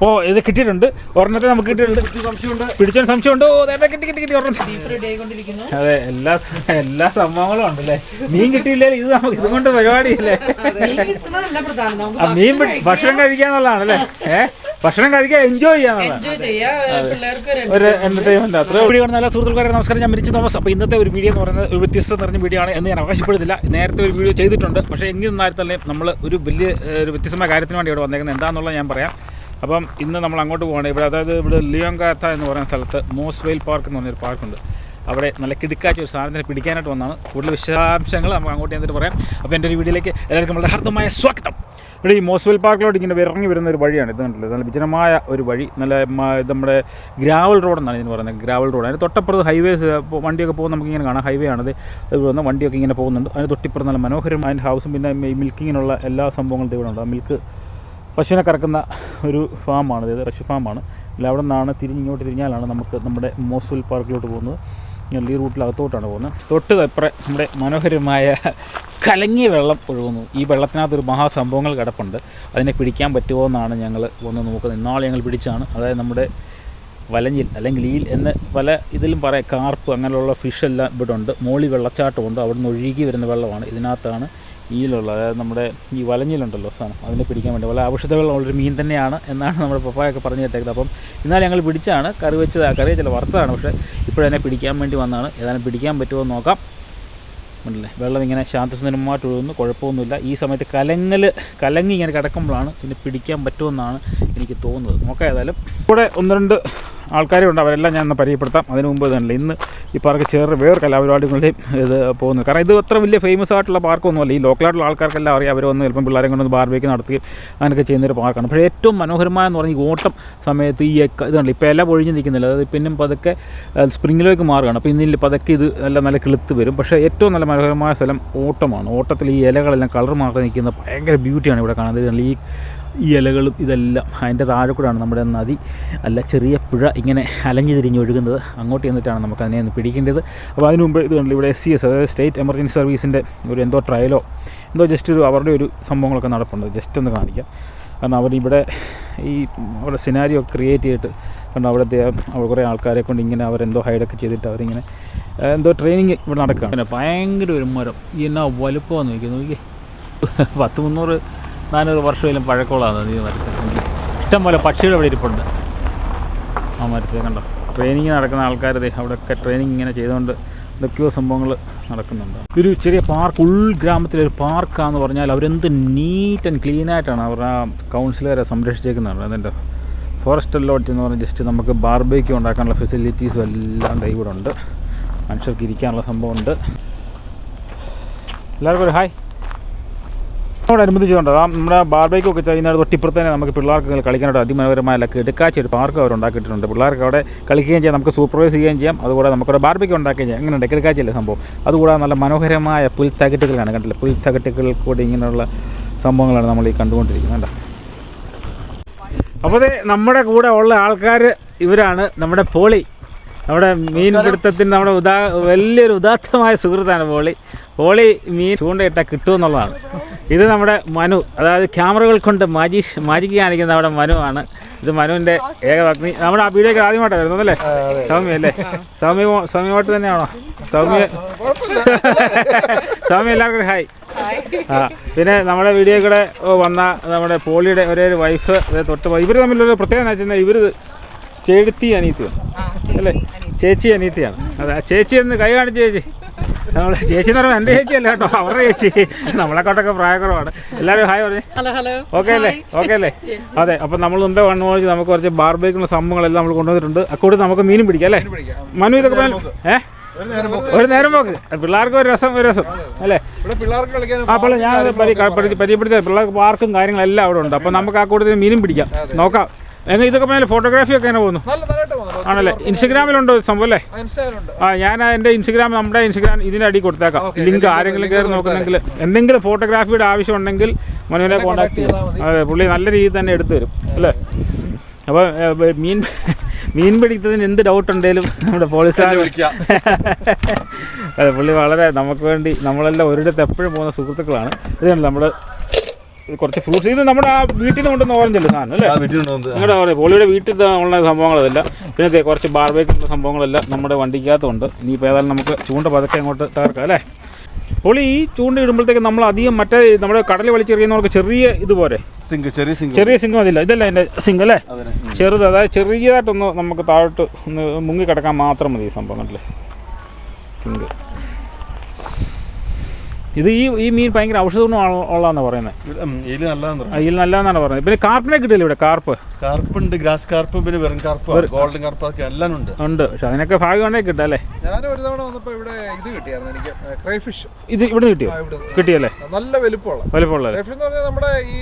ഓ ഇത് കിട്ടിയിട്ടുണ്ട്, ഒരെണ്ണത്തെ നമുക്ക് കിട്ടിയിട്ടുണ്ട്, പിടിച്ച സംശയമുണ്ട്. ഓ കിട്ടി ഒരെണ്ണം. അതെ, എല്ലാ സംഭവങ്ങളും ഉണ്ടല്ലേ. മീൻ കിട്ടിയില്ലേ, ഇത് നമുക്ക് ഇതുകൊണ്ട് പരിപാടിയല്ലേ. മീൻ ഭക്ഷണം കഴിക്കാന്നുള്ളതാണല്ലേ. ഭക്ഷണം കഴിക്കാൻ എൻജോയ് ചെയ്യാന്നുള്ളതാണ് ഒരു എന്റർടൈൻമെന്റ്. അത്ര വീഡിയോ നല്ല സുഹൃത്തുക്കളെ നമസ്കാരം, ഞാൻ ബിന്നിച്ചൻ തോമസ്. അപ്പോൾ ഇന്നത്തെ ഒരു വീഡിയോ എന്ന് പറയുന്നത് ഒരു വ്യത്യസ്തം നിറഞ്ഞ വീഡിയോ ആണ് എന്ന് ഞാൻ അവകാശപ്പെടുന്നില്ല. നേരത്തെ ഒരു വീഡിയോ ചെയ്തിട്ടുണ്ട്, പക്ഷേ എങ്കിൽ നിന്നാലും തന്നെ നമ്മൾ ഒരു വ്യത്യസ്തമായ കാര്യത്തിന് വേണ്ടി ഇവിടെ വന്നേക്കുന്നത് എന്താണെന്നുള്ളത് ഞാൻ പറയാം. അപ്പം ഇന്ന് നമ്മൾ അങ്ങോട്ട് പോകണം. ഇവിടെ ലിയോങ്കാത്ത എന്ന് പറയുന്ന സ്ഥലത്ത് മോസ്വെയിൽ പാർക്ക് എന്ന് പറഞ്ഞൊരു പാർക്കുണ്ട്. അവിടെ നല്ല കിടുക്കാച്ച ഒരു സാധനത്തിന് പിടിക്കാനായിട്ട് വന്നതാണ്. കൂടുതൽ വിശദാംശങ്ങൾ നമുക്ക് അങ്ങോട്ട് ചെന്നിട്ട് പറയാം. അപ്പോൾ എൻ്റെ ഒരു വീഡിയോയിലേക്ക് എല്ലാവർക്കും വളരെ ഹർദ്ദമായ സ്വാഗതം. ഇവിടെ ഈ മോസ്വെയിൽ പാർക്കിലോട്ട് ഇങ്ങനെ ഇറങ്ങി വരുന്ന ഒരു വഴിയാണ്. ഇത് കണ്ടില്ല, നല്ല വിജനമായ ഒരു വഴി. നല്ല നമ്മുടെ ഗ്രാവൽ റോഡെന്നാണ് ഇതിന് പറയുന്നത്, ഗ്രാവൽ റോഡ്. അതിന് തൊട്ടപ്പുറത്ത് ഹൈവേസ് വണ്ടിയൊക്കെ പോകുന്ന നമുക്കിങ്ങനെ കാണാം. ഹൈവേ ആണത്. വന്ന് വണ്ടിയൊക്കെ ഇങ്ങനെ പോകുന്നുണ്ട്. അതിന് തൊട്ടിപ്പുറത്ത് നല്ല മനോഹരമായ അതിൻ്റെ ഹൗസും പിന്നെ ഈ മിൽക്കിങ്ങിനുള്ള എല്ലാ സംഭവങ്ങളും ഇവിടെ ഉണ്ട്. ആ മിൽക്ക് പശുവിനെ കറക്കുന്ന ഒരു ഫാമാണ്, ഇത് പശു ഫാമാണ്. അല്ല, അവിടെ നിന്നാണ് ഇങ്ങോട്ട് തിരിഞ്ഞാലാണ് നമുക്ക് നമ്മുടെ മോസ്വെയിൽ പാർക്കിലോട്ട് പോകുന്നത്. ഈ റൂട്ടിലകത്തോട്ടാണ് പോകുന്നത്. തൊട്ട് അപ്പുറം നമ്മുടെ മനോഹരമായ കലങ്ങിയ വെള്ളം ഒഴുകുന്നു. ഈ വെള്ളത്തിനകത്തൊരു മഹാസംഭവങ്ങൾ കിടപ്പുണ്ട്. അതിനെ പിടിക്കാൻ പറ്റുമോ എന്നാണ് ഞങ്ങൾ ഒന്ന് നോക്കുന്നത്. ഇന്നാൾ ഞങ്ങൾ പിടിച്ചാണ്. അതായത് നമ്മുടെ വലഞ്ഞിൽ അല്ലെങ്കിൽ ഈൽ എന്ന് പല ഇതിലും പറയാം. കാർപ്പ് അങ്ങനെയുള്ള ഫിഷെല്ലാം ഇവിടെ ഉണ്ട്. മോളി വെള്ളച്ചാട്ടമുണ്ട്. അവിടെ നിന്ന് ഒഴുകി വരുന്ന വെള്ളമാണ്. ഇതിനകത്താണ് ഈലുള്ളത്. അതായത് നമ്മുടെ ഈ വലഞ്ഞിലുണ്ടല്ലോ സാധനം, അതിനെ പിടിക്കാൻ വേണ്ടി വളരെ ഔഷധവെള്ളമുള്ളൊരു മീൻ തന്നെയാണ് എന്നാണ് നമ്മുടെ പപ്പായൊക്കെ പറഞ്ഞു കേട്ടേക്കുന്നത്. അപ്പം എന്നാൽ ഞങ്ങൾ പിടിച്ചാണ്, കറി ചില വറുത്തതാണ്. പക്ഷേ ഇപ്പോഴതിനെ പിടിക്കാൻ വേണ്ടി വന്നതാണ്. ഏതായാലും പിടിക്കാൻ പറ്റുമോ എന്ന് നോക്കാം. ഉണ്ടല്ലേ, വെള്ളം ഇങ്ങനെ ശാന്തസുന്ദരമായിട്ട് ഒഴുകുന്നു, കുഴപ്പമൊന്നുമില്ല. ഈ സമയത്ത് കലങ്ങി ഇങ്ങനെ കിടക്കുമ്പോഴാണ് ഇതിന് പിടിക്കാൻ പറ്റുമെന്നാണ് എനിക്ക് തോന്നുന്നത്. നോക്കാം. ഏതായാലും ഇവിടെ ഒന്ന് രണ്ട് ആൾക്കാരുണ്ട്, അവരെല്ലാം ഞാൻ ഒന്ന് പരിചയപ്പെടുത്താം. അതിന് മുമ്പ് തന്നെ ഇന്ന് ഈ പാർക്ക് ചേർന്ന് വേറെ കലാപരിപാടികളുടെയും ഇത് പോകുന്നത്. കാരണം ഇത് അത്ര വലിയ ഫേമസ് ആയിട്ടുള്ള പാർക്കൊന്നുമല്ല. ഈ ലോക്കലായിട്ടുള്ള ആൾക്കാർക്കെല്ലാം അറിയാം. അവർ വന്ന് ചിലപ്പം പിള്ളേരെ കൊണ്ടൊന്ന് ബാർബേക്ക് നടത്തുകയും അങ്ങനെയൊക്കെ ചെയ്യുന്നൊരു പാർക്കാണ്. പക്ഷേ ഏറ്റവും മനോഹരമായെന്ന് പറഞ്ഞാൽ ഈ ഓട്ടം സമയത്ത് ഈ ഇതുണ്ട്, ഇപ്പോൾ എല്ലാം പൊഴിഞ്ഞ് നിൽക്കുന്നില്ല. അതായത് പിന്നും പതുക്കെ സ്പ്രിങ്ങിലേക്ക് മാറുകയാണ്. അപ്പോൾ ഇന്നില്ല പതുക്കെ ഇത് എല്ലാം നല്ല കിളുത്ത് വരും. പക്ഷേ ഏറ്റവും നല്ല മനോഹരമായ സ്ഥലം ഓട്ടമാണ്. ഓട്ടത്തിൽ ഈ ഇലകളെല്ലാം കളർ മാറി നിൽക്കുന്ന ഭയങ്കര ബ്യൂട്ടിയാണ് ഇവിടെ കാണുന്നത്. ഈ ഇലകളും ഇതെല്ലാം അതിൻ്റെ താഴെ കൂടെയാണ് നമ്മുടെ നദി അല്ല ചെറിയ പുഴ ഇങ്ങനെ അലഞ്ഞു തിരിഞ്ഞ് ഒഴുകുന്നത്. അങ്ങോട്ട് ചെന്നിട്ടാണ് നമുക്ക് അതിനെ ഒന്ന് പിടിക്കേണ്ടത്. അപ്പോൾ അതിന് മുമ്പ് ഇത് കണ്ടില്ല, ഇവിടെ SCS അതായത് സ്റ്റേറ്റ് എമർജൻസി സർവീസിൻ്റെ ഒരു എന്തോ ട്രയലോ ജസ്റ്റ് അവരുടെ ഒരു സംഭവങ്ങളൊക്കെ നടപ്പുണ്ട്. ജസ്റ്റ് ഒന്ന് കാണിക്കാം. കാരണം അവരിവിടെ അവരുടെ സിനാരിയോ ക്രിയേറ്റ് ചെയ്തിട്ട് കാരണം അവിടുത്തെ കുറേ ആൾക്കാരെ കൊണ്ട് ഇങ്ങനെ അവരെന്തോ ഹൈഡൊക്കെ ചെയ്തിട്ട് അവരിങ്ങനെ എന്തോ ട്രെയിനിങ് ഇവിടെ നടക്കുകയാണ്. പിന്നെ ഭയങ്കര ഒരു മരം, ഈ എന്നാ വലുപ്പമാണെന്ന് നോക്കി 300-400 വർഷമെങ്കിലും പഴക്കമുള്ളതാണ് ഈ മരത്തിൽ. ഇഷ്ടം പോലെ പക്ഷികൾ അവിടെ ഇരിപ്പുണ്ട് ആ മരത്തിൽ. കണ്ടോ, ട്രെയിനിങ് നടക്കുന്ന ആൾക്കാർ അവിടെയൊക്കെ ട്രെയിനിങ് ഇങ്ങനെ ചെയ്തുകൊണ്ട് എന്തൊക്കെയോ സംഭവങ്ങൾ നടക്കുന്നുണ്ട്. ഒരു ചെറിയ പാർക്ക്, ഉൾഗ്രാമത്തിലൊരു പാർക്കാന്ന് പറഞ്ഞാൽ അവരെന്ത് നീറ്റ് ആൻഡ് ക്ലീനായിട്ടാണ് അവർ ആ കൗൺസിലറെ സംരക്ഷിച്ചേക്കുന്നതാണ്. അതിൻ്റെ ഫോറസ്റ്റ് ലോഡ്ജ് എന്ന് പറഞ്ഞാൽ ജസ്റ്റ് നമുക്ക് ബാർബേക്യൂ ഉണ്ടാക്കാനുള്ള ഫെസിലിറ്റീസും എല്ലാം ഇവിടെ ഉണ്ട്. മനുഷ്യർക്ക് ഇരിക്കാനുള്ള സംഭവമുണ്ട്. എല്ലാവർക്കും ഒരു ഹായ്. അനുബന്ധിച്ചുകൊണ്ട് നമ്മുടെ ബാർബേക്യൂ ഒക്കെ ചെയ്യുന്നത് തൊട്ടിപ്പുറത്ത് തന്നെ നമുക്ക് പിള്ളേർക്ക് കളിക്കാനായിട്ട് അതിമനോഹരമായ കിടക്കാച്ച ഒരു പാർക്ക് അവർ ഉണ്ടാക്കിയിട്ടുണ്ട്. പിള്ളേർക്ക് അവിടെ കളിക്കുകയും ചെയ്യാം, നമുക്ക് സൂപ്പർവൈസ് ചെയ്യുകയും ചെയ്യാം. അതുകൂടെ നമുക്കവിടെ ബാർബേക്യൂ ഉണ്ടാക്കുകയും ചെയ്യാം. എങ്ങനെയുണ്ട് കിടക്കാച്ചല്ലേ സംഭവം. അതുകൂടാതെ നല്ല മനോഹരമായ പുൽത്തകട്ടുകളാണ്. കണ്ടില്ല, പുൽത്തകട്ടുകളിൽ കൂടി ഇങ്ങനെയുള്ള സംഭവങ്ങളാണ് നമ്മൾ ഈ കണ്ടുകൊണ്ടിരിക്കുന്നത്. അപ്പോൾ നമ്മുടെ കൂടെ ഉള്ള ആൾക്കാർ ഇവരാണ്. നമ്മുടെ പോളി, നമ്മുടെ മീൻപിടുത്തത്തിന് നമ്മുടെ വലിയൊരു ഉദാത്തമായ സുഹൃത്താണ് പോളി മീൻ ചൂണ്ടയിട്ടാൽ കിട്ടുമെന്നുള്ളതാണ്. ഇത് നമ്മുടെ മനു, അതായത് ക്യാമറകൾ കൊണ്ട് മാജിക് കാണിക്കുന്ന നമ്മുടെ മനുവാണ്. ഇത് മനുവിൻ്റെ ഏകപത്നി. നമ്മുടെ ആ വീഡിയോക്ക് ആദ്യമായിട്ടാണ് വരുന്നത് അല്ലേ? സൗമ്യ അല്ലേ? സൗമ്യമായിട്ട് തന്നെയാണോ? സൗമ്യ എല്ലാവർക്കും ഹായ്. പിന്നെ നമ്മുടെ വീഡിയോ കൂടെ വന്ന നമ്മുടെ പോളിയുടെ ഒരേ വൈഫ് തൊട്ട് ഇവർ തമ്മിലുള്ള പ്രത്യേകത എന്ന് വെച്ചാൽ ഇവർ ചേച്ചി അനീത്തിയാണ് അല്ലേ? ചേച്ചി അനീത്തിയാണ്. അതെ, ചേച്ചി എന്ന് കൈ കാണിച്ച് ചേച്ചി. നമ്മൾ ചേച്ചി എന്ന് പറയുമ്പോൾ എൻ്റെ ചേച്ചിയല്ല കേട്ടോ, അവരുടെ ചേച്ചി. നമ്മളെക്കോട്ടൊക്കെ പ്രായക്കുറവാണ്. എല്ലാവരും ഹായ് പറഞ്ഞേ. ഓക്കെ അല്ലേ? അതെ. അപ്പം നമ്മൾ മുമ്പേ വന്നു നമുക്ക് കുറച്ച് ബാർബേക്കുള്ള സംഭവങ്ങളെല്ലാം നമ്മൾ കൊണ്ടുവന്നിട്ടുണ്ട്. അക്കൂടെ നമുക്ക് മീനും പിടിക്കാം അല്ലേ മനു? ഇതൊക്കെ ഒരു നേരം പോക്ക്, പിള്ളേർക്ക് ഒരു രസം അല്ലേ? അപ്പോൾ ഞാൻ പരിചയപ്പെടുത്തിയ പിള്ളേർക്ക് പാർക്കും കാര്യങ്ങളെല്ലാം അവിടെ ഉണ്ട്. അപ്പോൾ നമുക്ക് ആ കൂടുതൽ മീനും പിടിക്കാം. നോക്കാം. ഇതൊക്കെ മേലെ ഫോട്ടോഗ്രാഫി ഒക്കെ എങ്ങനെ പോകുന്നു ആണല്ലേ? ഇൻസ്റ്റഗ്രാമിലുണ്ടോ സംഭവം അല്ലേ? ഞാൻ എൻ്റെ നമ്മുടെ ഇൻസ്റ്റഗ്രാം ഇതിൻ്റെ അടി കൊടുത്തേക്കാം ലിങ്ക്. ആരെങ്കിലും കയറി നോക്കുന്നെങ്കിൽ എന്തെങ്കിലും ഫോട്ടോഗ്രാഫിയുടെ ആവശ്യം ഉണ്ടെങ്കിൽ മനുവിനെ കോൺടാക്ട് ചെയ്യും. അതെ, പുള്ളി നല്ല രീതിയിൽ തന്നെ എടുത്തു തരും അല്ലേ? അപ്പോൾ മീൻ പിടിക്കുന്നതിന് എന്ത് ഡൗട്ട് ഉണ്ടെങ്കിലും നമ്മുടെ പോലീസുകാർ അതെ, പുള്ളി വളരെ നമുക്ക് വേണ്ടി നമ്മളെല്ലാം ഒരിടത്ത് എപ്പോഴും പോകുന്ന സുഹൃത്തുക്കളാണ്. ഇതാണ് നമ്മൾ കുറച്ച് ഫ്രൂട്ട്സ്. ഇത് നമ്മുടെ ആ വീട്ടിൽ നിന്ന് കൊണ്ടുവന്ന ഓറഞ്ചല്ലേ സാധനം അല്ലേ? നിങ്ങളുടെ പോളിയുടെ വീട്ടിൽ ഉള്ള സംഭവങ്ങളല്ല. പിന്നെ കുറച്ച് ബാർബേക്കിൻ്റെ സംഭവങ്ങളെല്ലാം നമ്മുടെ വണ്ടിക്കകത്തുണ്ട്. ഇനിയിപ്പോൾ ഏതായാലും നമുക്ക് ചൂണ്ട പതുക്കെ അങ്ങോട്ട് തകർക്കാം അല്ലേ? പൊളി ഈ ചൂണ്ട ഇടുമ്പോഴത്തേക്ക് നമ്മൾ അധികം മറ്റേ നമ്മുടെ കടലിൽ വലിച്ചെറിയുന്നവർക്ക് ചെറിയ ഇതുപോലെ ചെറിയ സിങ്ക് മതില്ല. ഇതല്ല എൻ്റെ സിങ്ക് അല്ലേ? ചെറുത്, അതായത് ചെറിയതായിട്ടൊന്ന് നമുക്ക് താഴോട്ട് ഒന്ന് മുങ്ങി കിടക്കാൻ മാത്രം മതി ഈ സംഭവം കണ്ടില്ലേ സിങ്ക്. ഇത് ഈ മീൻ ഭയങ്കര ഔഷധ ഗുണം ഉള്ളതെന്നാണ് പറയുന്നത്. ഇതിൽ നല്ലതെന്നാണ് പറയുന്നത്. പിന്നെ കാർപ്പിനെ കിട്ടില്ല ഇവിടെ? കാർപ്പുണ്ട്, ഗ്രാസ് കാർപ്പ്, പിന്നെ വെറും കാർപ്പ്, ഗോൾഡൻ കാർപ്പ് എല്ലാം ഉണ്ട്. പക്ഷെ അതിനൊക്കെ ഭാഗ്യമാണേ കിട്ടും അല്ലേ? ഞാൻ ഒരു തവണ വന്നപ്പോൾ ഇവിടെ ഇത് കിട്ടിയായിരുന്നു എനിക്ക്, ക്രൈഫിഷ്. ഇത് ഇവിടെ കിട്ടിയല്ലേ? നല്ല വലുപ്പമുള്ള ക്രൈഫിഷ് എന്ന് പറഞ്ഞാൽ നമ്മുടെ ഈ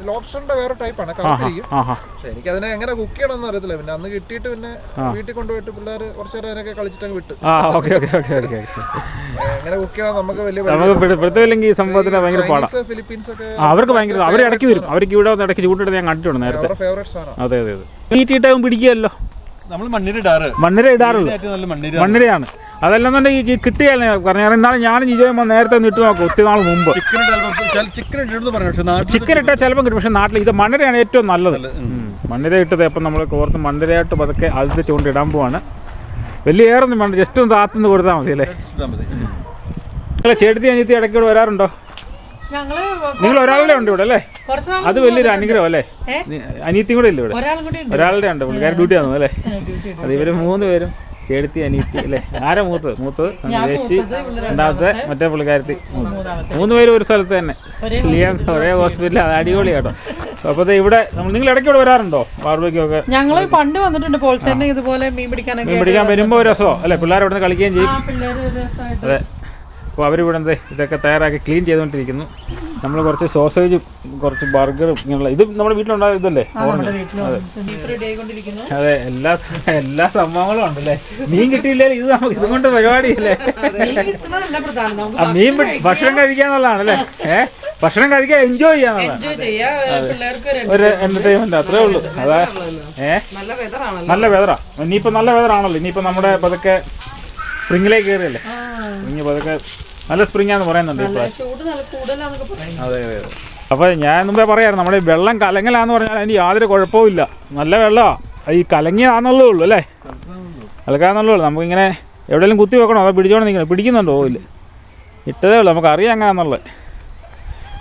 ലോബ്സ്റ്ററിന്റെ വേറെ ടൈപ്പാണ്, പക്ഷെ എനിക്ക് അതിനെ എങ്ങനെ കുക്ക് ചെയ്യണമെന്ന് അറിയത്തില്ല. പിന്നെ അന്ന് കിട്ടിയിട്ട് പിന്നെ വീട്ടിൽ കൊണ്ടുപോയിട്ട് പിള്ളേർ കുറച്ചു നേരം അതിനൊക്കെ കളിച്ചിട്ടങ്ങ് വിട്ടു. എങ്ങനെ കുക്ക് ചെയ്യണം നമുക്ക് വലിയ പെടുത്തില്ലെങ്കിൽ സംഭവത്തിന് ഭയങ്കര പാടാണ്. അവർക്ക് ഭയങ്കര അവർ ഇടയ്ക്ക് വരും. അവർക്ക് ഇവിടെ ഇടയ്ക്ക് ചൂണ്ടിട്ട് ഞാൻ കണ്ടിട്ടുണ്ട് നേരത്തെ. അതെ അതെ അതെ. തീറ്റിയിട്ടാവും പിടിക്കുകയല്ലോ. മണ്ണിര ഇടാറുള്ളൂ. മണ്ണിരയാണ്. അതല്ലെന്നുണ്ടെങ്കിൽ ഈ കിട്ടിയാൽ പറഞ്ഞാൽ എന്നാലും ഞാൻ ചെയ്യുമ്പോൾ നേരത്തെ ഒന്ന് ഇട്ട് നോക്കും. ഒത്തിരി നാൾ മുമ്പ് ചിക്കൻ ഇട്ടാൽ ചിലപ്പോൾ കിട്ടും. പക്ഷെ നാട്ടിൽ ഇത് മണ്ണിരയാണ് ഏറ്റവും നല്ലത്. മണ്ണിര ഇട്ടത് അപ്പം നമ്മൾ കോർത്ത് മണ്ണിരയായിട്ട് പതുക്കെ ആദ്യത്തെ ചൂണ്ടിടാൻ പോവാണ്. വലിയ ഏറൊന്നും വേണ്ട, ജസ്റ്റ് ഒന്ന് താത്തുനിന്ന് കൊടുത്താൽ മതി അല്ലേ? ചേട്ടത്തി അനിയത്തി ഇടയ്ക്കൂടെ വരാറുണ്ടോ? നിങ്ങൾ ഒരാളുടെ ഉണ്ട് ഇവിടെ അല്ലേ? അത് വലിയൊരു അനുഗ്രഹം അല്ലേ? അനിയത്തിയും കൂടെ ഇല്ല ഇവിടെ? ഒരാളുടെ ഉണ്ട്. പുള്ളിക്കാരൻ ഡ്യൂട്ടി ആണെന്ന് അല്ലേ? അത് ഇവര് 3 പേരും, ചേട്ടത്തി അനിയത്തി അല്ലേ? ആരാ മൂത്തത് ചേച്ചി, രണ്ടാമത്തെ മറ്റേ പുള്ളിക്കാരത്തി. 3 പേരും ഒരു സ്ഥലത്ത് തന്നെ, ഒരേ ഹോസ്പിറ്റലിൽ. അത് അടിപൊളി കേട്ടോ. അപ്പോൾ ഇവിടെ നിങ്ങൾ ഇടയ്ക്ക് ഇവിടെ വരാറുണ്ടോ? ബാർബിക്യൂ ഒക്കെ ഞങ്ങൾ പണ്ട് വന്നിട്ടുണ്ട്. പോൾസേനെ ഇതുപോലെ മീൻ പിടിക്കാൻ വരുമ്പോൾ ഒരു രസമോ അല്ലേ? പിള്ളേർ ഇവിടെ നിന്ന് കളിക്കുകയും ചെയ്യും. അതെ. അപ്പോൾ അവരിവിടെ ഇതൊക്കെ തയ്യാറാക്കി ക്ലീൻ ചെയ്തുകൊണ്ടിരിക്കുന്നു. നമ്മൾ കുറച്ച് സോസേജും കുറച്ച് ബർഗറും ഇങ്ങനെയുള്ള ഇത് നമ്മുടെ വീട്ടിലുണ്ടായ ഇതല്ലേ? അതെ, എല്ലാ സംഭവങ്ങളും ഉണ്ടല്ലേ? മീൻ കിട്ടിയില്ലേ? ഇത് നമുക്ക് ഇതുകൊണ്ട് പരിപാടിയല്ലേ? മീൻ ഭക്ഷണം കഴിക്കാന്നുള്ളതാണല്ലേ? ഭക്ഷണം കഴിക്കാൻ എൻജോയ് ചെയ്യാന്നുള്ളതാണ് ഒരു എന്റർടൈൻമെന്റ്, അത്രേ ഉള്ളൂ. അതാ നല്ല വെതറാ. ഇനിയിപ്പോൾ നല്ല വെതറാണല്ലോ. ഇനിയിപ്പോൾ നമ്മുടെ പതുക്കെ സ്പ്രിങ്ങിലേക്ക് കയറിയല്ലേ? ഇനി പതുക്കെ നല്ല സ്പ്രിങ്ങാന്ന് പറയുന്നുണ്ട് ഇപ്പോൾ. അതെ അതെ അതെ. അപ്പോൾ ഞാൻ മുമ്പേ പറയായിരുന്നു, നമ്മുടെ വെള്ളം കലങ്ങലാന്ന് പറഞ്ഞാൽ അതിന് യാതൊരു കുഴപ്പമില്ല. നല്ല വെള്ളമാണ്. ഈ കലങ്ങിയാന്നുള്ളേ ഉള്ളൂ അല്ലേ? കലക്കാന്നുള്ളേ ഉള്ളൂ. നമുക്കിങ്ങനെ എവിടെയെങ്കിലും കുത്തി വെക്കണോ? അതോ പിടിച്ചോണ്ട് നിൽക്കണം? പിടിക്കുന്നുണ്ടോ? ഇല്ല, ഇട്ടതേ ഉള്ളൂ. നമുക്ക് അറിയാം എങ്ങനെയാണെന്നുള്ളത്.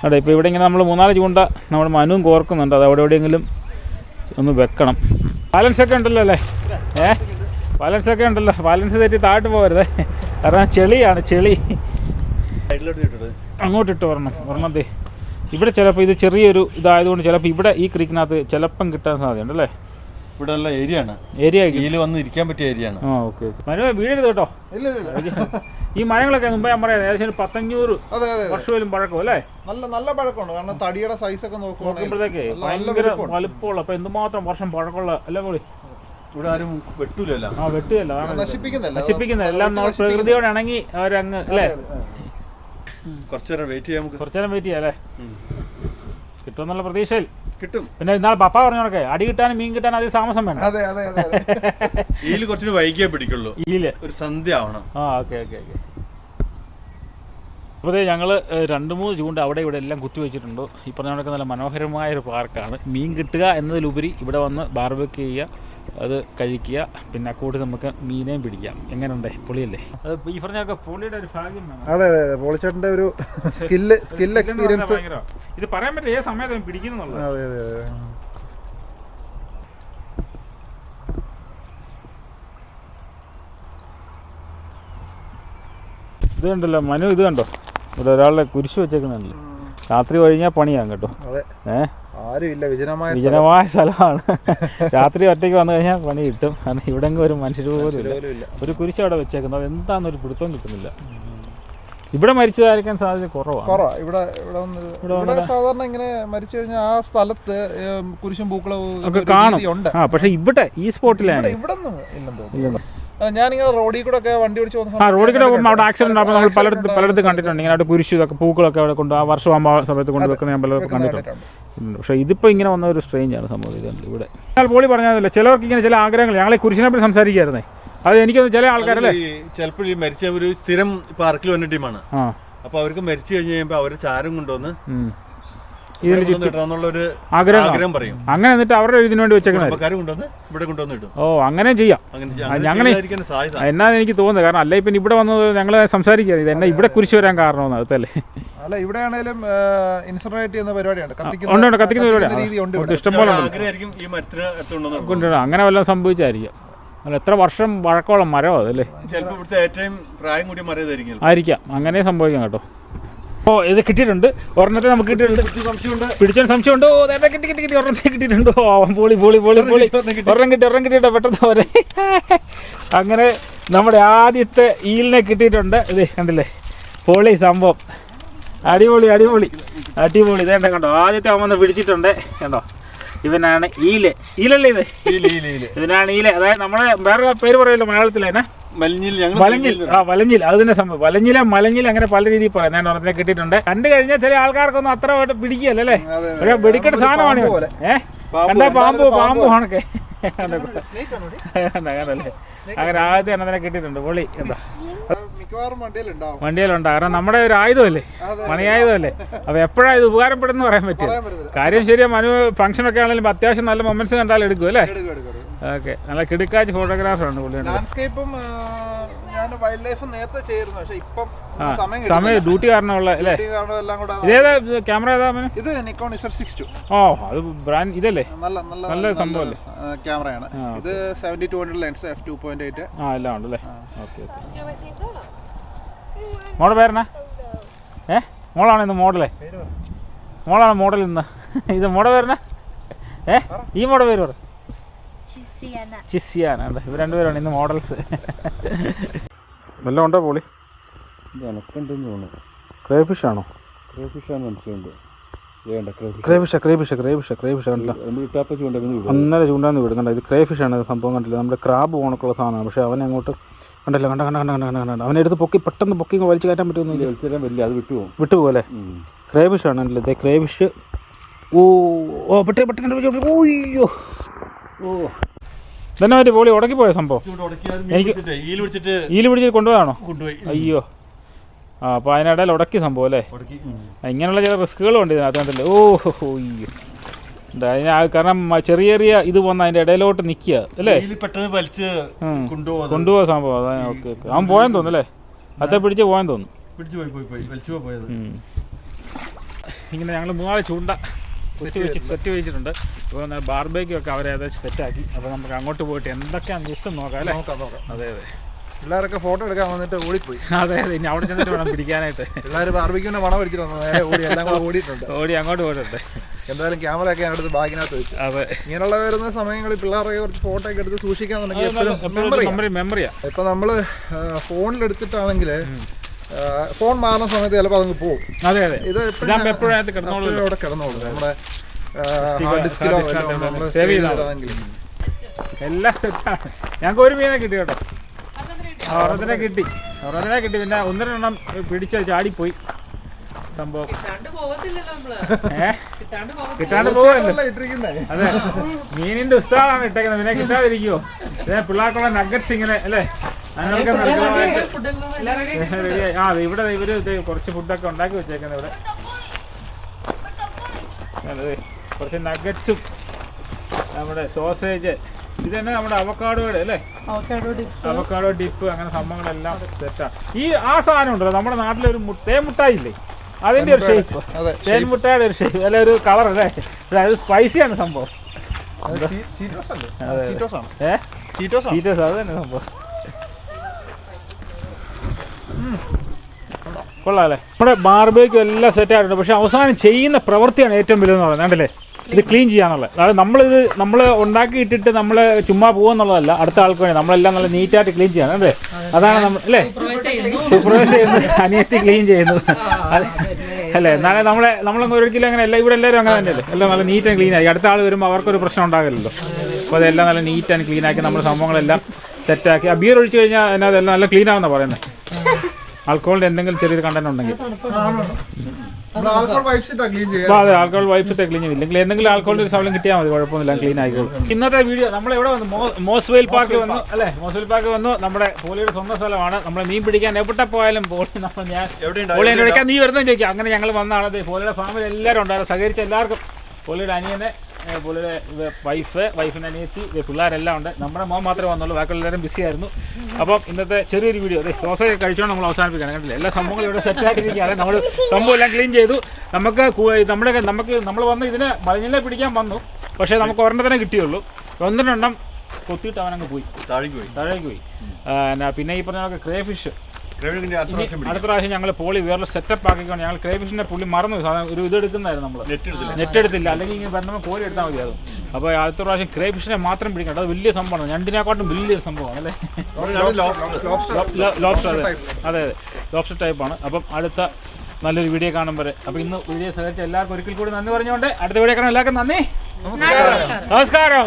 അതെ, ഇപ്പോൾ ഇവിടെ ഇങ്ങനെ നമ്മൾ 3-4 ചൂണ്ട നമ്മുടെ മനുവും കോർക്കുന്നുണ്ട്. അത് അവിടെ എവിടെയെങ്കിലും ഒന്ന് വെക്കണം. ബാലൻസൊക്കെ ഉണ്ടല്ലോ അല്ലേ? ബാലൻസൊക്കെ ഉണ്ടല്ലോ. ബാലൻസ് തെറ്റി താഴോട്ട് പോകരുത്. കാരണം ചെളിയാണ്, ചെളി. അങ്ങോട്ടിട്ട് ഒരെണ്ണത്തെ ഇവിടെ ചിലപ്പോൾ ഇത് ചെറിയൊരു ഇതായതുകൊണ്ട് ചിലപ്പോൾ ഇവിടെ ഈ ക്രീക്കിനകത്ത് ചിലപ്പം കിട്ടാൻ സാധ്യതയുണ്ട് അല്ലേ? ഇവിടെ നല്ല ഏരിയ വന്ന് ഇരിക്കാൻ പറ്റിയ ഏരിയ ആണ്. ഓക്കെ. വീഴരുത് കേട്ടോ. ഈ മരങ്ങളൊക്കെ മുമ്പേ ഞാൻ പറയാം ഏകദേശം 100-500 വർഷവും പഴക്കം അല്ലേ? നല്ല പഴക്കമുണ്ട്. കാരണം തടിയുടെ സൈസ് ഒക്കെ നോക്കുമ്പോഴത്തേക്ക് ഭയങ്കര വലുപ്പമുള്ള, അപ്പൊ എന്തുമാത്രം വർഷം പഴക്കമുള്ള അല്ലേ കൂടി. ഇവിടെ ആരും വെട്ടൂലല്ലോ. വെട്ടുകയല്ല, നശിപ്പിക്കുന്നില്ല. എല്ലാം നമ്മൾ പ്രകൃതിയോട് ഇണങ്ങി അവരങ്ങ് അല്ലേ? കുറച്ചേരം വെയിറ്റ് ചെയ്യാം അല്ലേ? കിട്ടുമെന്നുള്ള പ്രതീക്ഷയിൽ കിട്ടും. പിന്നെ ഇന്നാൾ പപ്പ പറഞ്ഞോക്കെ അടി കിട്ടാനും മീൻ കിട്ടാനും അതിൽ താമസം വേണം. കുറച്ച് വൈകിയേ പിടിക്കുള്ളൂ. ഒരു സന്ധ്യ ആവണം. ഓക്കെ. അപ്പോൾ ഞങ്ങൾ 2-3 ചൂണ്ട അവിടെ ഇവിടെ എല്ലാം കുത്തിവെച്ചിട്ടുണ്ട്. ഈ പറഞ്ഞ കണക്ക് നല്ല മനോഹരമായൊരു പാർക്കാണ്. മീൻ കിട്ടുക എന്നതിലുപരി ഇവിടെ വന്ന് ബാർബിക്യൂ ചെയ്യുക, അത് കഴിക്കുക, പിന്നെ അക്കൂട്ട് നമുക്ക് മീനേയും പിടിക്കാം. എങ്ങനെയുണ്ട്? പൊളിയല്ലേ? അത് ഈ പറഞ്ഞൊക്കെ പൊളിയുടെ ഒരു ഭാഗ്യം. അതെ, പോളിച്ചേട്ടൻ്റെ ഒരു സ്കിൽ എക്സ്പീരിയൻസ്. ഇത് പറയാൻ പറ്റില്ല ഏത് സമയത്ത് പിടിക്കുന്നുള്ളത്. അതെ. ഇത് കണ്ടല്ലോ മനു, ഇത് കണ്ടോ? ഇവിടെ ഒരാളെ കുരിശ് വെച്ചേക്കുന്നുണ്ടല്ലോ. രാത്രി കഴിഞ്ഞാൽ പണിയാകും കേട്ടോ. ആരുമില്ല, വിജനമായ സ്ഥലമാണ്. രാത്രി ഒറ്റയ്ക്ക് വന്നു കഴിഞ്ഞാൽ പണി കിട്ടും. കാരണം ഇവിടെ ഒരു മനുഷ്യർ പോലും ഇല്ല. ഒരു കുരിശ് അവിടെ വെച്ചേക്കുന്നത് എന്താണെന്നൊരു പിടുത്തം കിട്ടുന്നില്ല. ഇവിടെ മരിച്ചതായിരിക്കാൻ സാധ്യത കുറവാണ്. ഇവിടെ സാധാരണ ഇങ്ങനെ മരിച്ചു കഴിഞ്ഞാൽ ആ സ്ഥലത്ത് കുരിശും പൂക്കളും ഒക്കെ കാണും. പക്ഷെ ഇവിടെ ഈ സ്പോട്ടിലാണ് ഇവിടെ ഇല്ലെന്ന് തോന്നുന്നു. ഞാനിങ്ങനെ റോഡിൽ കൂടെ ഒക്കെ വണ്ടി ഓടിച്ച് റോഡിൽ കൂടെ പോകുമ്പോൾ അവിടെ ആക്സിഡന്റ് ആകുമ്പോൾ നമ്മൾ പലയിടത്ത് കണ്ടിട്ടുണ്ട്. ഇങ്ങനെ അവിടെ കുരിശ് ഇതൊക്കെ പൂക്കളൊക്കെ അവിടെ കൊണ്ട് ആ വർഷമാകുമ്പോൾ സമയത്ത് കൊണ്ട് വെക്കുന്ന ഞാൻ പലർക്കും കണ്ടിട്ടുണ്ട്. പക്ഷേ ഇതിപ്പോൾ ഇങ്ങനെ വന്ന ഒരു സ്ട്രേഞ്ചാണ് സംഭവം. ഇതുണ്ട് ഇവിടെ. പോളി പറഞ്ഞതല്ലേ, ചിലവർക്ക് ഇങ്ങനെ ചില ആഗ്രഹങ്ങൾ. ഞങ്ങളെ കുരിശിനെ പറ്റി സംസാരിക്കായിരുന്നേ. അത് എനിക്കൊന്ന് ചില ആൾക്കാരല്ലേ ചിലപ്പോൾ മരിച്ച ഒരു സ്ഥിരം പാർക്കിൽ വന്ന ടീമാണ്. അപ്പോൾ അവർക്ക് മരിച്ചു കഴിഞ്ഞ് കഴിയുമ്പോൾ അവർ ചാരം കൊണ്ടുവന്ന് ഇതിന് ചുറ്റും ആഗ്രഹം പറയും. അങ്ങനെ എന്നിട്ട് അവരുടെ ഇതിനു വേണ്ടി വെച്ചേക്കുന്നത്. ഓ അങ്ങനെ ചെയ്യാം. ഞങ്ങൾ എന്നാ എനിക്ക് തോന്നുന്നത്. കാരണം അല്ല ഇപ്പം ഇവിടെ വന്നത് ഞങ്ങൾ സംസാരിക്കുക ഇത് എന്നാ ഇവിടെ കുരിശ് വരാൻ കാരണമെന്ന് അതല്ലേ. അല്ല ഇവിടെ ആണെങ്കിലും ഇൻസിനറേറ്റ് ചെയ്യുന്ന പരിപാടിയാണ്. കത്തിക്കുന്ന പരിപാടി ഇഷ്ടംപോലെ കൊണ്ടുവരണം. അങ്ങനെ വല്ലതും സംഭവിച്ചായിരിക്കും. അല്ല എത്ര വർഷം വഴക്കോളം മരമോ അതല്ലേ ആയിരിക്കാം. അങ്ങനെ സംഭവിക്കാം കേട്ടോ. ഓ ഇത് കിട്ടിയിട്ടുണ്ട്. ഒരെണ്ണത്തെ നമുക്ക് കിട്ടിയിട്ടുണ്ട്. പിടിച്ചാൽ സംശയമുണ്ട്. ഓ കിട്ടി ഒരെണ്ണത്തെ കിട്ടിയിട്ടുണ്ട്. ഓ പൊളി ഒരെണ്ണം കിട്ടിയിട്ടോ പെട്ടെന്ന് പോരെ. അങ്ങനെ നമ്മുടെ ആദ്യത്തെ ഈലിനെ കിട്ടിയിട്ടുണ്ട്. ഇത് കണ്ടില്ലേ പൊളി സംഭവം. അടിപൊളി ഇതേണ്ട കണ്ടോ. ആദ്യത്തെ അവൻ പിടിച്ചിട്ടുണ്ട് കണ്ടോ. ഇവനാണ് ഈലല്ലേ ഇത്. ഇതിനാണ് ഈല. അതായത് നമ്മളെ വേറെ പേര് പറയുമല്ലോ മലയാളത്തിലേനെ വലഞ്ഞിൽ. അത് തന്നെ സംഭവം. മലഞ്ഞിൽ അങ്ങനെ പല രീതിയിൽ പറയാം. ഞാൻ ഒരെണ്ണത്തിനെ കിട്ടിയിട്ടുണ്ട്. കണ്ടു കഴിഞ്ഞാൽ ചില ആൾക്കാർക്കൊന്നും അത്ര പിടിക്കുകയല്ലേ അല്ലേ. പക്ഷെ വെടിക്കെട്ട സാധനമാണ്. കണ്ടാ പാമ്പ് ആണൊക്കെ അങ്ങനല്ലേ. അങ്ങനെ ആദ്യത്തെ എണ്ണത്തിനെ കിട്ടിയിട്ടുണ്ട്. പൊളി. എന്താ വണ്ടിയിലുണ്ടാവും. കാരണം നമ്മുടെ ഒരു ആയുധമല്ലേ, മണിയായുധമല്ലേ. അപ്പോൾ എപ്പോഴാണ് ഇത് ഉപകാരപ്പെടുന്നു പറയാൻ പറ്റും. കാര്യം ശരിയാ. ഫംഗ്ഷനൊക്കെ ആണെങ്കിലും അത്യാവശ്യം നല്ല മൊമെന്റ്സ് കണ്ടാലും എടുക്കും അല്ലേ. ഓക്കെ നല്ല കിടുക്കാച്ച് ഫോട്ടോഗ്രാഫറാണ് പുള്ളിയുടെ. സമയം ഡ്യൂട്ടി കാരണമുള്ള അല്ലേ. ഇതേതാ ക്യാമറ ഏതാ? ഇത് നിക്കോൺ Z6 II. ഓ അത് ബ്രാൻഡ് ഇതല്ലേ, നല്ല സംഭവമല്ലേ ക്യാമറയാണ്. ഇത് 70-200 ലെൻസ് f2.8 എല്ലാം ഉണ്ടല്ലേ. ഓക്കെ മോടെ പേരെന്നാ? മോളാണ് ഇന്ന് മോഡലേ. മോളാണ് മോഡൽ ഇന്ന്. ഇത് മോടെ പേരെന്നാ? ഈ മോടെ പേര് പറ. ചിസിയാന. ഇവർ രണ്ടുപേരാണ് ഇന്ന് മോഡൽസ്. വല്ലതും ഉണ്ടോ പോളി? എനക്കുണ്ടെന്ന് തോന്നുന്നു. ക്രേഫിഷ് ആണോ? ക്രേഫിഷാണ് മനസ്സിലുണ്ട്. അന്നേരം ചൂണ്ടാന്ന് വിടുന്നുണ്ട്. ഇത് ക്രേഫിഷ് ആണ് സംഭവം. കണ്ടില്ല നമ്മുടെ ക്രാബ് പോണക്കുള്ള സാധനമാണ്. പക്ഷെ അവനെ അങ്ങോട്ട് കണ്ടല്ലോ. കണ്ട അവനെടുത്ത് പെട്ടെന്ന് പൊക്കി വലിച്ചു കയറ്റാൻ പറ്റുമെന്നില്ല. അത് വിട്ടുപോലെ. ക്രേഫിഷ് ആണല്ലേ ഇത്. ക്രേഫിഷ്. ഓ പെട്ടെന്ന് ഓയ്യോ. തന്നെ പറ്റി പോളി ഉടക്കി പോയ സംഭവം. എനിക്ക് ഈല് പിടിച്ചിട്ട് കൊണ്ടുപോയാണോ? അയ്യോ. അപ്പോൾ അതിനിടയിൽ ഉടക്കി സംഭവം അല്ലേ. ഇങ്ങനെയുള്ള ചില റിസ്കുകളും ഉണ്ട് ഇതിനകത്ത്. കണ്ടല്ലേ. അയ്യോ. കാരണം ചെറിയ ഇത് വന്ന് അതിൻ്റെ ഇടയിലോട്ട് നിൽക്കുക അല്ലേ. കൊണ്ടുപോകാൻ സംഭവം. അതാണ്. ഓക്കെ അവൻ പോയെന്ന് തോന്നുന്നു അല്ലേ. അതെ പിടിച്ച് പോയെന്ന് തോന്നുന്നു. ഇങ്ങനെ ഞങ്ങൾ 3 ചൂണ്ട സെറ്റ് വെച്ചിട്ടുണ്ട്. ഇപ്പോൾ ബാർബേക്കും ഒക്കെ അവരെ ഏകദേശം സെറ്റാക്കി. അപ്പോൾ നമുക്ക് അങ്ങോട്ട് പോയിട്ട് എന്തൊക്കെയാണെന്ന് ജസ്റ്റ് നോക്കാം അല്ലേ. അതെ പിള്ളേരൊക്കെ ഫോട്ടോ എടുക്കാൻ വന്നിട്ട് ഓടിപ്പോയി. അതെ ഇനി അവിടെ ചെന്നിട്ട് വേണം പിടിക്കാനായിട്ട്. പിള്ളേർ ബാർബിക്യൂവിന്റെ മണം പിടിച്ചിട്ടുണ്ട്. ഓടി അങ്ങോട്ട് പോയിട്ടുണ്ട്. എന്തായാലും ക്യാമറ ഒക്കെ അടുത്ത് ബാഗിനകത്ത് വെച്ചു. അതെ ഇങ്ങനെയുള്ള വരുന്ന സമയങ്ങളിൽ പിള്ളേരൊക്കെ കുറച്ച് ഫോട്ടോ ഒക്കെ എടുത്ത് സൂക്ഷിക്കാന്നുണ്ടെങ്കിൽ മെമ്മറിയാ. ഇപ്പൊ നമ്മള് ഫോണിലെടുത്തിട്ടാണെങ്കിൽ ഫോൺ മാറുന്ന സമയത്ത് ചിലപ്പോൾ അതങ്ങ് പോകും. അതെ ഇത് അവിടെ കിടന്നോളൂ. നമ്മുടെ ഡിസ്കിലോ സേവ് ചെയ്താണെങ്കിൽ എല്ലാം സെറ്റാണ്. ഞങ്ങൾക്ക് ഒരു മീനെ കിട്ടി കേട്ടോ. ഒരെണ്ണത്തിനെ കിട്ടി. പിന്നെ 1-2 പിടിച്ച ചാടിപ്പോയി സംഭവം. കിട്ടാണ്ട് പോവല്ലോ. അതെ മീനിന്റെ ഉസ്താദാണ് ഇട്ടേക്കുന്നത്. പിന്നെ കിട്ടാതിരിക്കുവോ? പിള്ളേർക്കുള്ള നഗറ്റ്സ് ഇങ്ങനെ അല്ലേ. ഇവിടെ ഇവര് കുറച്ച് ഫുഡൊക്കെ ഉണ്ടാക്കി വെച്ചേക്കുന്നത്. ഇവിടെ കുറച്ച് നഗറ്റ്സും നമ്മുടെ സോസേജ്. ഇത് തന്നെ നമ്മുടെ അവക്കാഡോയുടെ അല്ലേ. അവക്കാഡോ ഡിപ്പ് അങ്ങനെ സംഭവങ്ങളെല്ലാം സെറ്റാണ്. ആ സാധനം ഉണ്ടല്ലോ നമ്മുടെ നാട്ടിലൊരു തേൻമുട്ടായി ഇല്ലേ, അതിന്റെ ഒരു ഷേപ്പ്. തേൻമുട്ടായുടെ ഒരു ഷേപ്പ് അല്ലെ, ഒരു കളർ അല്ലേ. അത് സ്പൈസിയാണ് സംഭവം. ചീറ്റോസ് അത് തന്നെ സംഭവം. കൊള്ളാം അല്ലേ. നമ്മുടെ ബാർബേക്കും എല്ലാം സെറ്റ് ആയിട്ടുണ്ട്. പക്ഷെ അവസാനം ചെയ്യുന്ന പ്രവൃത്തിയാണ് ഏറ്റവും വലുതെന്ന് പറയുന്നത്. കണ്ടല്ലേ, ഇത് ക്ലീൻ ചെയ്യാന്നുള്ളത്. അതായത് നമ്മൾ ഉണ്ടാക്കിയിട്ടിട്ട് നമ്മൾ ചുമ്മാ പോകുന്നുള്ളതല്ല, അടുത്ത ആൾക്ക് വേണ്ടി നമ്മളെല്ലാം നല്ല നീറ്റായിട്ട് ക്ലീൻ ചെയ്യണം അല്ലേ. അതാണ് നമ്മൾ അല്ലേ സൂപ്പർവൈസ് ചെയ്യുന്നത്, അനിയത്തി ക്ലീൻ ചെയ്യുന്നത് അല്ലേ. എന്നാലും നമ്മളൊന്നും ഒരിക്കലും അങ്ങനെ ഇവിടെ എല്ലാവരും അങ്ങനെ തന്നെയല്ലേ. എല്ലാം നല്ല നീറ്റ് ആൻഡ് ക്ലീൻ ആയി. അടുത്ത ആൾ വരുമ്പോൾ അവർക്കൊരു പ്രശ്നം ഉണ്ടാകില്ലല്ലോ. അപ്പോൾ അതെല്ലാം നല്ല നീറ്റ് ആൻഡ് ക്ലീൻ ആക്കി നമ്മൾ സംഭവങ്ങളെല്ലാം സെറ്റാക്കി. ബിയർ ഒഴിച്ച് കഴിഞ്ഞാൽ അതിനകത്തെല്ലാം നല്ല ക്ലീൻ ആവുമെന്നാണ് പറയുന്നത്. ആൽക്കഹോളിൻ്റെ എന്തെങ്കിലും ചെറിയൊരു കണ്ടന്റ് ഉണ്ടെങ്കിൽ. ആൽക്കഹോൾ വൈപ്സ് ഇട്ടാ ക്ലീൻ ചെയ്യാം. അതെ ആൽക്കഹോൾ വൈപ്പിട്ട് ക്ലീൻ ചെയ്യും. ഇല്ലെങ്കിൽ എന്തെങ്കിലും ആൽക്കഹോളിന്റെ ഒരു ശബളം കിട്ടിയാൽ മതി, കുഴപ്പമൊന്നുമില്ല, ക്ലീൻ ആയിക്കോളും. ഇന്നത്തെ വീഡിയോ നമ്മൾ എവിടെ വന്നു? മോസ്വെയിൽ പാർക്ക് വന്നു അല്ലേ? മോസ്വെയിൽ പാർക്ക് വന്നു. നമ്മുടെ പോളിയുടെ സ്വന്തം സ്ഥലമാണ്. നമ്മൾ മീൻ പിടിക്കാൻ എവിടെ പോയാലും പോളി പോളി എന്നെ വിളിക്കാൻ നീ വരുന്നതെന്ന് ചോദിക്കാം. അങ്ങനെ ഞങ്ങൾ വന്നതാണ്. പോളിയുടെ ഫാമിലി എല്ലാവരും ഉണ്ടായിരുന്നു, സഹകരിച്ച എല്ലാവർക്കും. പോളിയുടെ അനിയനെ, പോളിയുടെ വൈഫിൻ്റെ അനിയത്തി, പിള്ളേരെല്ലാം ഉണ്ട്. നമ്മുടെ മോൻ മാത്രമേ വന്നുള്ളൂ, ബാക്കി എല്ലാവരും ബിസി ആയിരുന്നു. അപ്പം ഇന്നത്തെ ചെറിയൊരു വീഡിയോ സോസ കഴിച്ചോണ്ട് നമ്മൾ അവസാനിപ്പിക്കണം. കണ്ടില്ല, എല്ലാ സംഭവങ്ങളും ഇവിടെ സെറ്റായിട്ടിരിക്കുകയാണ്. നമ്മൾ സംഭവം എല്ലാം ക്ലീൻ ചെയ്തു. നമ്മൾ വന്ന് ഇതിനെ മലിഞ്ഞിലെ പിടിക്കാൻ വന്നു, പക്ഷേ നമുക്ക് ഒരെണ്ണത്തിനെ കിട്ടിയുള്ളൂ. ഒന്നിനെണ്ണം കൊത്തിയിട്ട് അവനങ്ങ് പോയി, താഴേക്ക് പോയി. പിന്നെ ഈ പറഞ്ഞ ക്രേ ഫിഷ് അടുത്ത പ്രാവശ്യം ഞങ്ങൾ പോളി വേറെ സെറ്റപ്പ് ആക്കിക്കൊണ്ട് ഞങ്ങൾ ക്രേ ഫിഷിന്റെ പുള്ളി മറന്നു ഒരു ഇത് എടുക്കുന്നതായിരുന്നു. നമ്മൾ നെറ്റ് എടുത്തില്ല, അല്ലെങ്കിൽ ഇങ്ങനെ പറഞ്ഞാൽ കോഴി എടുത്താൽ മതി. അത് അപ്പോൾ അടുത്ത പ്രാവശ്യം ക്രേ ഫിഷിനെ മാത്രം പിടിക്കണം. അത് വലിയ സംഭവമാണ്, ഞണ്ടിനെക്കാട്ടും വലിയൊരു സംഭവമാണ് അല്ലേ? ലോബ്സ്റ്റർ, അതെ ലോബ്സ്റ്റർ ടൈപ്പാണ്. അപ്പം അടുത്ത നല്ലൊരു വീഡിയോ കാണുമ്പോൾ, അപ്പോൾ ഇന്ന് വീഡിയോ സഹകരിച്ച എല്ലാവർക്കും ഒരിക്കൽ കൂടി നന്ദി പറഞ്ഞുകൊണ്ട് അടുത്ത വീഡിയോ കാണാൻ എല്ലാവർക്കും നന്ദി, നമസ്കാരം.